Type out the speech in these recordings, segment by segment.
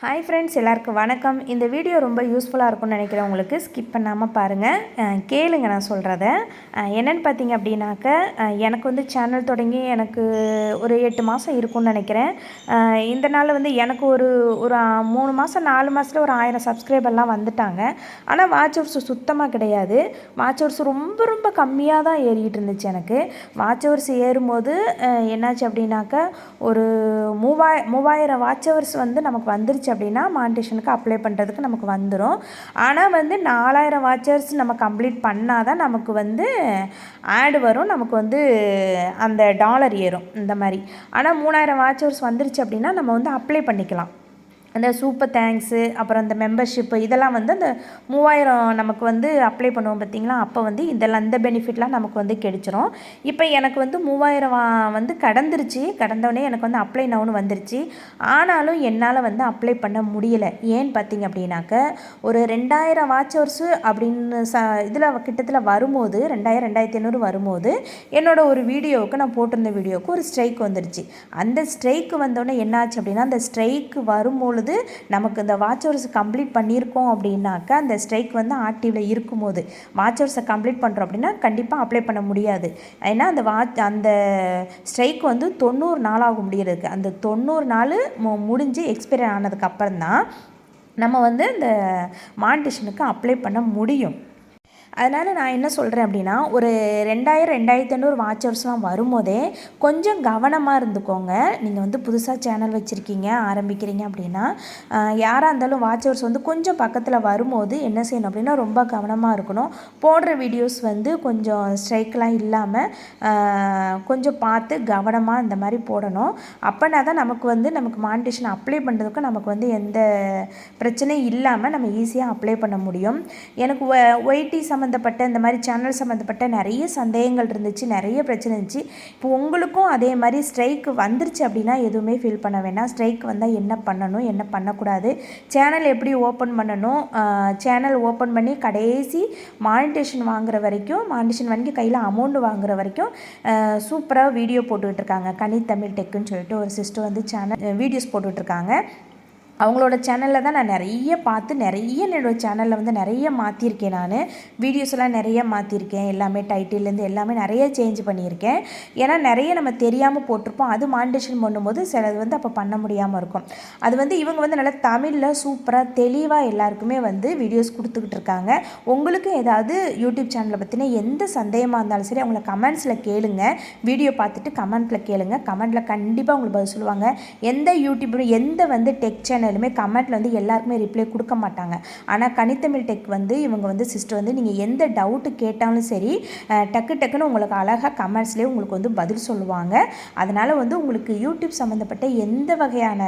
Hi friends, எல்லாருக்கும் வணக்கம். இந்த வீடியோ ரொம்ப யூஸ்ஃபுல்லாக இருக்கும்னு நினைக்கிறேன். உங்களுக்கு ஸ்கிப் பண்ணாமல் பாருங்கள், கேளுங்க நான் சொல்கிறத. என்னென்னு பார்த்தீங்க அப்படின்னாக்க, எனக்கு வந்து சேனல் தொடங்கி எனக்கு ஒரு 8 மாதம் இருக்கும்னு நினைக்கிறேன். இந்த நாள் வந்து எனக்கு ஒரு 3 மாதம் 4 மாதத்தில் ஒரு 1000 சப்ஸ்கிரைபர்லாம் வந்துட்டாங்க. ஆனால் வாட்ச் ஹவர்ஸ் சுத்தமாக கிடையாது. வாட்ச் ஹவர்ஸ் ரொம்ப ரொம்ப கம்மியாக தான் ஏறிக்கிட்டு இருந்துச்சு. எனக்கு வாட்ச் ஹவர்ஸ் ஏறும்போது என்னாச்சு அப்படின்னாக்க, ஒரு 3000 வாட்ச் ஹவர்ஸ் வந்து நமக்கு வந்துருச்சு அப்படின்னா மானிட்டேஷனுக்கு அப்ளை பண்ணுறதுக்கு நமக்கு வந்துடும். ஆனால் வந்து 4000 வாட்சர்ஸ் நம்ம கம்ப்ளீட் பண்ணால் தான் நமக்கு வந்து ஆடு வரும், நமக்கு வந்து அந்த டாலர் ஏறும் இந்த மாதிரி. ஆனால் 3000 வாட்சர்ஸ் வந்துருச்சு அப்படின்னா நம்ம வந்து அப்ளை பண்ணிக்கலாம். அந்த சூப்பர் தேங்க்ஸு, அப்புறம் அந்த மெம்பர்ஷிப்பு, இதெல்லாம் வந்து அந்த 3000 நமக்கு வந்து அப்ளை பண்ணுவோம் பார்த்திங்களா, அப்போ வந்து இதெல்லாம் இந்த பெனிஃபிட்லாம் நமக்கு வந்து கிடைச்சிரும். இப்போ எனக்கு வந்து 3000 வந்து கடந்தோடனே எனக்கு வந்து அப்ளை நவுன்னு வந்துருச்சு. ஆனாலும் என்னால் வந்து அப்ளை பண்ண முடியலை. ஏன்னு பார்த்திங்க அப்படின்னாக்க, ஒரு 2000 வாட்ச் ஹவர்ஸு அப்படின்னு இதில் கிட்டத்தில் வரும்போது 2500 வரும்போது என்னோட ஒரு வீடியோவுக்கு, நான் போட்டிருந்த வீடியோவுக்கு ஒரு ஸ்ட்ரைக் வந்துருச்சு. அந்த ஸ்ட்ரைக்கு வந்தோடனே என்னாச்சு அப்படின்னா, அந்த ஸ்ட்ரைக்கு வரும்போது நமக்கு இந்த வாட்ச் ஹவர்ஸ் கம்ப்ளீட் பண்ணியிருக்கோம் அப்படின்னாக்கா, அந்த ஸ்ட்ரைக் வந்து ஆக்டிவில் இருக்கும்போது வாட்ச் ஹவர்ஸை கம்ப்ளீட் பண்ணுறோம் அப்படின்னா கண்டிப்பாக அப்ளை பண்ண முடியாது. ஏன்னா அந்த ஸ்ட்ரைக் வந்து 90 நாள் ஆகும் முடியறதுக்கு. அந்த 90 நாள் முடிஞ்சு எக்ஸ்பைரி ஆனதுக்கப்புறம் தான் நம்ம வந்து இந்த மானிட்டேஷனுக்கு அப்ளை பண்ண முடியும். அதனால் நான் என்ன சொல்கிறேன் அப்படின்னா, ஒரு 2500 வாட்ச் ஹவர்ஸ்லாம் வரும்போதே கொஞ்சம் கவனமாக இருந்துக்கோங்க. நீங்கள் வந்து புதுசாக சேனல் வச்சுருக்கீங்க, ஆரம்பிக்கிறீங்க அப்படின்னா, யாராக இருந்தாலும் வாட்ச் ஹவர்ஸ் வந்து கொஞ்சம் பக்கத்தில் வரும்போது என்ன செய்யணும் அப்படின்னா, ரொம்ப கவனமாக இருக்கணும். போடுற வீடியோஸ் வந்து கொஞ்சம் ஸ்ட்ரைக்லாம் இல்லாமல் கொஞ்சம் பார்த்து கவனமாக இந்த மாதிரி போடணும். அப்போனா தான் நமக்கு மானிட்டேஷன் அப்ளை பண்ணுறதுக்கு நமக்கு வந்து எந்த பிரச்சனையும் இல்லாமல் நம்ம ஈஸியாக அப்ளை பண்ண முடியும். எனக்கு ஒய்டி சம்மந்தப்பட்ட இந்த மாதிரி சேனல் சம்மந்தப்பட்ட நிறைய சந்தேகங்கள் இருந்துச்சு, நிறைய பிரச்சனை இருந்துச்சு. இப்போ உங்களுக்கும் அதே மாதிரி ஸ்ட்ரைக் வந்துருச்சு அப்படின்னா எதுவுமே ஃபீல் பண்ண வேண்டாம். ஸ்ட்ரைக் வந்தால் என்ன பண்ணணும், என்ன பண்ணக்கூடாது, சேனல் எப்படி ஓப்பன் பண்ணணும், சேனல் ஓப்பன் பண்ணி கடைசி மானிட்டேஷன் வாங்குற வரைக்கும், மானிட்டேஷன் வாங்கி கையில் அமௌண்ட் வாங்குற வரைக்கும் சூப்பராக வீடியோ போட்டுக்கிட்டு இருக்காங்க. கனித்தமிழ் டெக்குன்னு சொல்லிட்டு ஒரு சிஸ்டர் வந்து சேனல் வீடியோஸ் போட்டுட்ருக்காங்க. அவங்களோட சேனலில் தான் நான் நிறைய பார்த்து என்னோடய சேனலில் வந்து நிறைய மாற்றிருக்கேன். நான் வீடியோஸ் எல்லாம் நிறைய மாற்றிருக்கேன். எல்லாமே டைட்டில்லேருந்து எல்லாமே நிறைய சேஞ்ச் பண்ணியிருக்கேன். ஏன்னா நிறைய நம்ம தெரியாமல் போட்டிருப்போம். அது மானிட்டேஷன் பண்ணும்போது சிலது வந்து அப்போ பண்ண முடியாமல் இருக்கும். அது வந்து இவங்க வந்து நல்லா தமிழில் சூப்பராக தெளிவாக எல்லாருக்குமே வந்து வீடியோஸ் கொடுத்துக்கிட்டு இருக்காங்க. உங்களுக்கு ஏதாவது யூடியூப் சேனலை பற்றின எந்த சந்தேகமாக இருந்தாலும் சரி அவங்கள கமெண்ட்ஸில் கேளுங்க. வீடியோ பார்த்துட்டு கமெண்ட்டில் கேளுங்க. கமெண்ட்டில் கண்டிப்பாக உங்களுக்கு பதில் சொல்லுவாங்க. எந்த யூடியூபரும் எந்த வந்து டெக் சேனல் கமெண்ட்ல வந்து எல்லாருக்குமே ரிப்ளை கொடுக்க மாட்டாங்க. ஆனால் கனித்தமிழ் டெக் வந்து இவங்க வந்து சிஸ்டர் வந்து நீங்கள் எந்த டவுட்டு கேட்டாலும் சரி டக்குன்னு உங்களுக்கு அழகாக கமெண்ட்ஸ்லேயே உங்களுக்கு வந்து பதில் சொல்லுவாங்க. அதனால் வந்து உங்களுக்கு யூடியூப் சம்மந்தப்பட்ட எந்த வகையான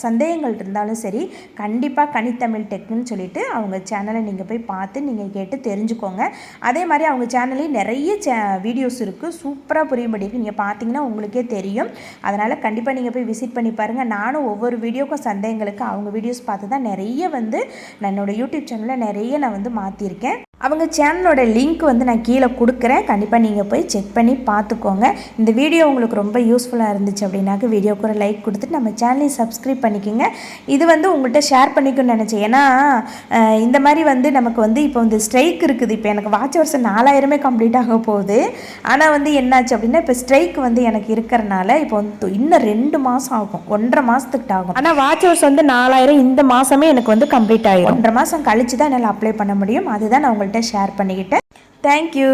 சந்தேகங்கள் இருந்தாலும் சரி கண்டிப்பாக கனித்தமிழ் டெக்னு சொல்லிட்டு அவங்க சேனலை நீங்கள் போய் பார்த்து நீங்கள் கேட்டு தெரிஞ்சுக்கோங்க. அதே மாதிரி அவங்க சேனல்லையும் நிறைய வீடியோஸ் இருக்குது, சூப்பராக புரியும்படி இருக்குது. நீங்கள் பார்த்தீங்கன்னா உங்களுக்கே தெரியும். அதனால் கண்டிப்பாக நீங்கள் போய் விசிட் பண்ணி பாருங்கள். நானும் ஒவ்வொரு வீடியோக்கும் சந்தேகங்களுக்கு அவங்க வீடியோஸ் பார்த்து தான் நிறைய வந்து நான் என்னோடய யூடியூப் சேனலில் நிறைய நான் வந்து மாற்றிருக்கேன். அவங்க சேனலோட லிங்க் வந்து நான் கீழே கொடுக்குறேன். கண்டிப்பாக நீங்கள் போய் செக் பண்ணி பார்த்துக்கோங்க. இந்த வீடியோ உங்களுக்கு ரொம்ப யூஸ்ஃபுல்லாக இருந்துச்சு அப்படின்னாக்க வீடியோக்கு ஒரு லைக் கொடுத்துட்டு நம்ம சேனலையும் சப்ஸ்கிரைப் பண்ணிக்கோங்க. இது வந்து உங்கள்கிட்ட ஷேர் பண்ணிக்கணும்னு நினச்சேன். ஏன்னா இந்த மாதிரி வந்து நமக்கு வந்து இப்போ வந்து ஸ்ட்ரைக் இருக்குது. இப்போ எனக்கு வாட்ச் ஹவர்ஸ் 4000 கம்ப்ளீட் ஆக போகுது. ஆனால் வந்து என்னாச்சு அப்படின்னா, இப்போ ஸ்ட்ரைக் வந்து எனக்கு இருக்கிறனால இப்போ வந்து இன்னும் 2 மாதம் ஆகும், 1.5 மாதத்துக்கிட்ட ஆகும். ஆனால் வாட்ச் ஹவர்ஸ் வந்து 4000 இந்த மாதமே எனக்கு வந்து கம்ப்ளீட் ஆகிடும். 1.5 மாதம் கழிச்சு தான் என்னால் அப்ளை பண்ண முடியும். அதுதான் நான் உங்கள்கிட்ட ஷேர் பண்ணிக்கிட்டேன். தேங்க்யூ.